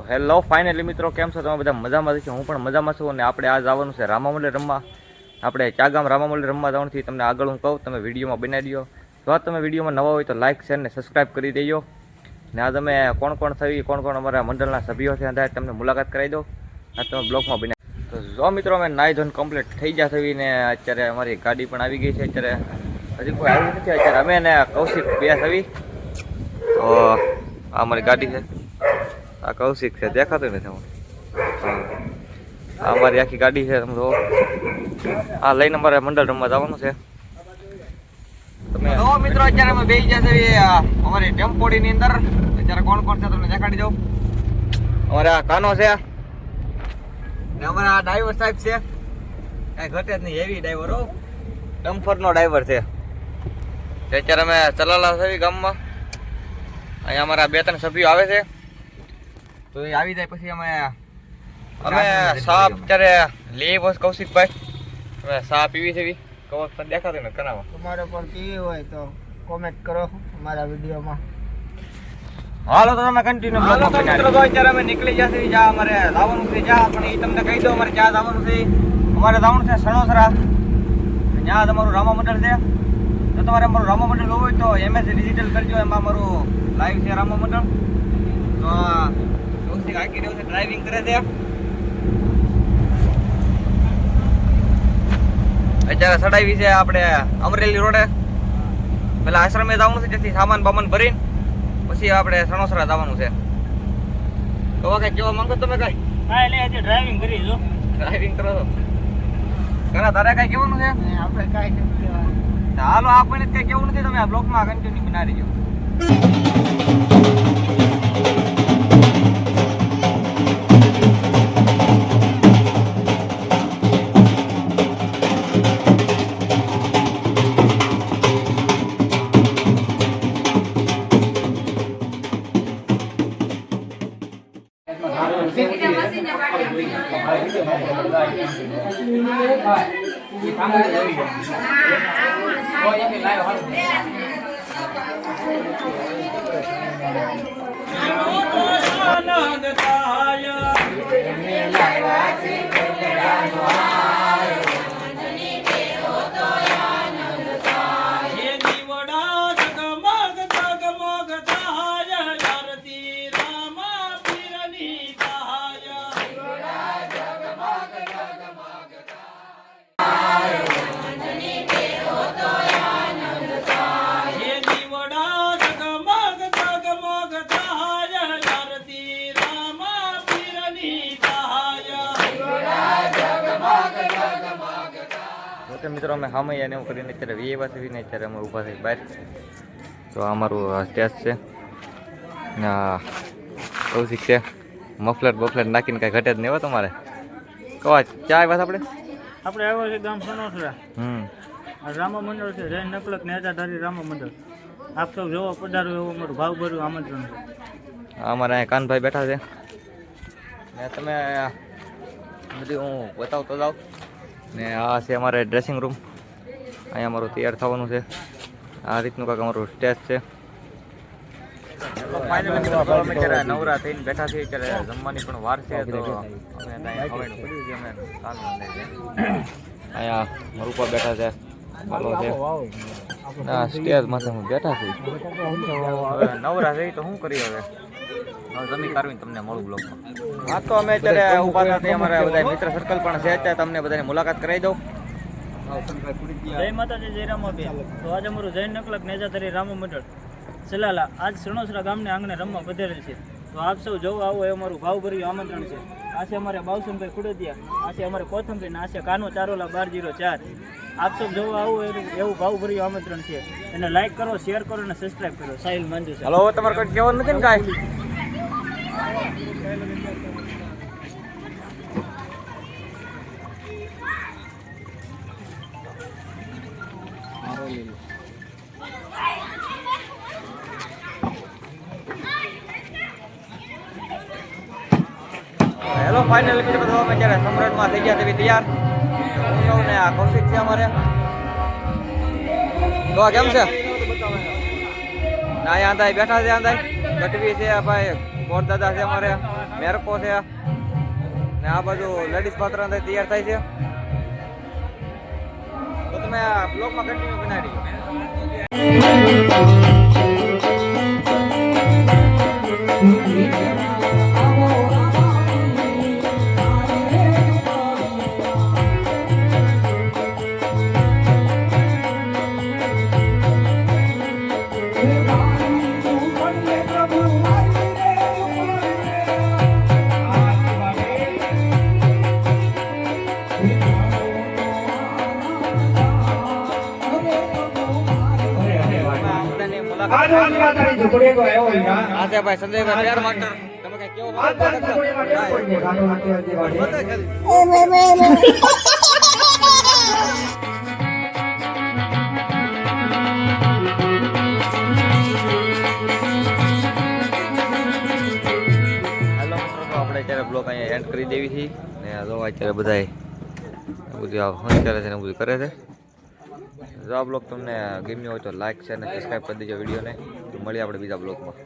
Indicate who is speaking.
Speaker 1: Hello finally મિત્રો, કેમ છો તમે બધા? મજામાં છો? હું પણ મજામાં છું. અને આપણે આજ આવવાનું છે રામા મંદિર રમવા. આપણે ચાગામ રામા મંદિર રમવા જવાનુંથી તમને આગળ હું કહું, તમે વિડીયોમાં બનાવી દો. જો તમે વિડીયોમાં નવા હોય તો લાઇક શેર ને સબસ્ક્રાઈબ કરી દેજો. ને આ તમે કોણ કોણ થઈ, કોણ કોણ અમારા મંડળના સભ્યો છે, અંદર તમને મુલાકાત કરાવી દો. આ તમે બ્લોગમાં બનાવી તો જો મિત્રો, અમે નાઈ ધોઈને કમ્પ્લીટ થઈ ગયા થઈ ને અત્યારે અમારી ગાડી પણ આવી ગઈ છે. અત્યારે હજી કોઈ આવ્યું નથી. અત્યારે અમે ને કૌશિક બે થવી તો આ અમારી ગાડી છે. આ કૌશિક છે, દેખાતું નથી હું. આ અમારી આખી ગાડી છે. તમે આ લઈને અમારે મંડળ રમવા જવાનું છે. તમે મિત્રો અત્યારે અમે બેસી ગયા છે અમારી ટેમ્પોડીની અંદર. અત્યારે કોણ કોણ છે તમને દેખાડી દઉં. અમારે આ કાનો છે ને અમારા આ ડ્રાઈવર સાહેબ છે. કાંઈ ઘટે જ નહીં, હેવી ડ્રાઈવર હો, ડમ્ફરનો ડ્રાઈવર છે. અત્યારે અમે ચલાલા છે ગામમાં. અહીંયા અમારા 2-3 સભ્યો આવે છે. તો એ આવી જાય પછી અમે સાપ અત્યારે લઈ બસ કૌશિકભાઈ. અમે સા પીવી છે. કવચ પણ દેખાતું ને કરાવો.
Speaker 2: તમારે પણ પીવી હોય તો કોમેન્ટ કરો અમારા વિડીયોમાં.
Speaker 1: હાલો તો તમે કન્ટિન્યુ બ્લોગ માં મિત્રો. તો અત્યારે અમે નીકળી જશે. જ્યાં અમારે જવાનું છે, જ્યાં પણ એ તમને કહી દો અમારે ક્યાં જવાનું છે. અમારે જવાનું છે સણોસરા. ત્યાં તમારું રામા મંડળ છે. જો તમારે અમારું રામા મંડળ જોવું હોય તો MS ડિજિટલ કરજો. એમાં અમારું લાઈવ છે રામા મંડળ. તો કૌશિક આખી દિવસે ડ્રાઇવિંગ કરે છે. અત્યારે સડાવી છે આપણે અમરેલી રોડે. પેલા આશ્રમે જવાનું છે, જેથી સામાન બામાન ભરીને પછી આપણે સણોસરા જવાનું છે. તો કઈ કેવા માંગો તમે? કઈ
Speaker 2: ડ્રાઇવિંગ કરી જો.
Speaker 1: ડ્રાઇવિંગ કરો છો? ઘણા તારે કઈ કેવાનું છે?
Speaker 2: આપણે કાંઈ નથી કહેવાનું.
Speaker 1: હાલો, આપણને કઈ કેવું નથી. તમે આ બ્લોગમાં કન્ટિન્યુ બનાવી દેજો. મિત્રો અમે હામૈયા ને એવું કરીને અત્યારે વીએવા થઈને અત્યારે અમે ઊભા થઈ બહાર. તો અમારું સ્ટેજ છે ને કૌશિક છે. મફલર બફલર નાખીને કાંઈ ઘટે જ નહીં હોય તમારે. કહો ક્યાં આવ્યા આપણે?
Speaker 2: આપણે આવ્યા છે ગામ સણોસરા. રામા મંડળ છે, જૈન નકલક નેજાધારી રામા મંડળ. આપ સૌ જોવો પધારો એવું અમારું ભાવભર્યું આમંત્રણ છે.
Speaker 1: અમારા અહીંયા કાનભાઈ બેઠા છે ને તમે બધી હું બતાવતો જાઉં. ને આ છે અમારે ડ્રેસિંગ રૂમ. અહીંયા અમારું તૈયાર થવાનું છે. આ રીતનું કાંઈક અમારું સ્ટેજ છે. અત્યારે નવરા થઈને બેઠા છીએ. અત્યારે જમવાની પણ વાર છે. તો અમે અહીંયા રૂપા બેઠા છે, બોલો છે. સ્ટેજ માથે હું બેઠા છું. હવે નવરા થઈ તો શું કરી? હવે જમી કાઢવીને તમને મળું બ્લોગમાં. હા, તો અમે અત્યારે ઉભા થયા. અમારા બધા મિત્ર સર્કલ પણ છે. અત્યારે તમને બધાની મુલાકાત કરાવી દઉં.
Speaker 2: જય માતાજી, જય રામાબેન. તો આજે અમારું જૈન નકલક નેજાધારી રામા મંડળ સલાલા આજ સણોસરા ગામને આંગણે રમવા પધારેલ છે. તો આપ સૌ જોવા આવો એ અમારું ભાવભર્યું આમંત્રણ છે. આ છે અમારે બાવસનભાઈ ખુડોદિયા, આ છે અમારે કોથંબરી, આ છે કાનો ચારોલા 1204. આપ સૌ જોવા આવો એવું ભાવભર્યું આમંત્રણ છે. એને લાઈક કરો, શેર કરો અને સબસ્ક્રાઈબ કરો. સાહિલ માંજુ છે.
Speaker 1: હલો, તમારે કંઈ કહેવાનું નથી ને કાંઈ? હેલો ફાઇનલ મિત્રો, તો અમે અત્યારે સમ્રાટમાં થઈ ગયા તેવી તૈયાર. હું સૌને આ કૌશિક છે અમારે. તો કેમ છે? ના અહીંયા બેઠા છે. ગઢવી છે ભાઈ, કોટ દાદા છે અમારે, મેરકો છે ને આ બાજુ લેડીઝ પાત્ર તૈયાર થાય છે. તો તમે આ બ્લોગમાં કન્ટિન્યુ બનાવી આજે ભાઈ સંજયભાઈ પ્યાર માસ્ટર તમે કઈ કેવો હેલો મિત્રો, તો આપણે અત્યારે બ્લોગ અહીંયા એન્ડ કરી દેવી હતી ને જો અત્યારે બધા બધું શું કરે છે ને બધું કરે છે. જો આ બ્લોગ તમને ગમ્યો હોય તો લાઈક શેર અને સબસ્ક્રાઈબ કરી દેજો વિડીયોને. મળીએ આપણે બીજા બ્લોગમાં.